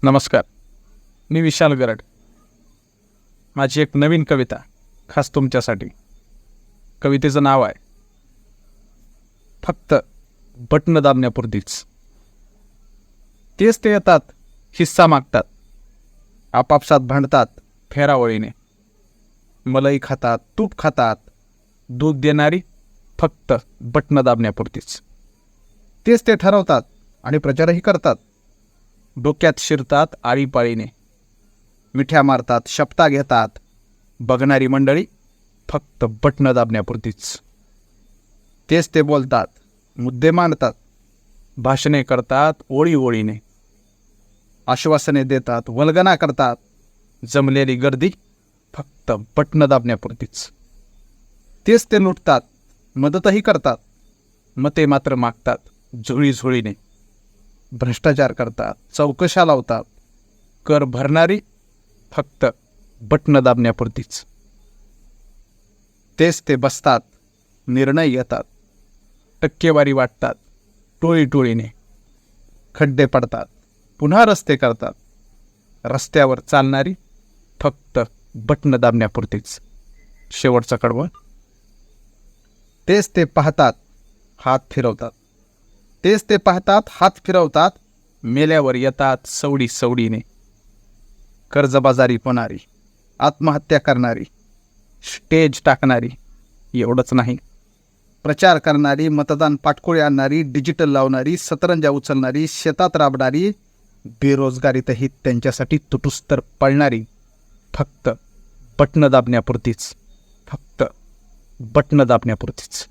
नमस्कार. मी विशाल गरड. माझी एक नवीन कविता खास तुमच्यासाठी. कवितेचं नाव आहे फक्त बटणं दाबण्यापुरतीच. तेच ते येतात, हिस्सा मागतात, आपापसात भांडतात फेरावळीने. मलई खातात, तूप खातात, दूध देणारी फक्त बटणं दाबण्यापुरतीच. तेच ते ठरवतात आणि प्रचारही करतात. डोक्यात शिरतात आळीपाळीने, मिठ्या मारतात, शपथा घेतात. बघणारी मंडळी फक्त बटणं दाबण्यापुरतीच. तेच ते बोलतात, मुद्दे मांडतात, भाषणे करतात ओळी ओळीने. आश्वासने देतात, वल्गना करतात. जमलेली गर्दी फक्त बटणं दाबण्यापुरतीच. तेच ते लुटतात, मदतही करतात, मते मात्र मागतात झुळीझुळीने. भ्रष्टाचार करतात, चौकशा लावतात. कर भरणारी फक्त बटणं दाबण्यापुरतीच. तेच ते बसतात, निर्णय घेतात, टक्केवारी वाटतात टोळी टोळीने. खड्डे पडतात, पुन्हा रस्ते करतात. रस्त्यावर चालणारी फक्त बटणं दाबण्यापुरतीच. शेवटचं कडवं. तेच ते पाहतात, हात फिरवतात. तेच ते पाहतात, हात फिरवतात. मेल्यावर येतात सवडी सवडीने. कर्जबाजारी होणारी, आत्महत्या करणारी, स्टेज टाकणारी, एवढंच नाही, प्रचार करणारी, मतदान पाठकोळी आणणारी, डिजिटल लावणारी, सतरंजा उचलणारी, शेतात राबणारी, बेरोजगारीतही त्यांच्यासाठी तुटुस्तर पळणारी फक्त बटणं दाबण्यापुरतीच. फक्त बटणं दाबण्यापुरतीच.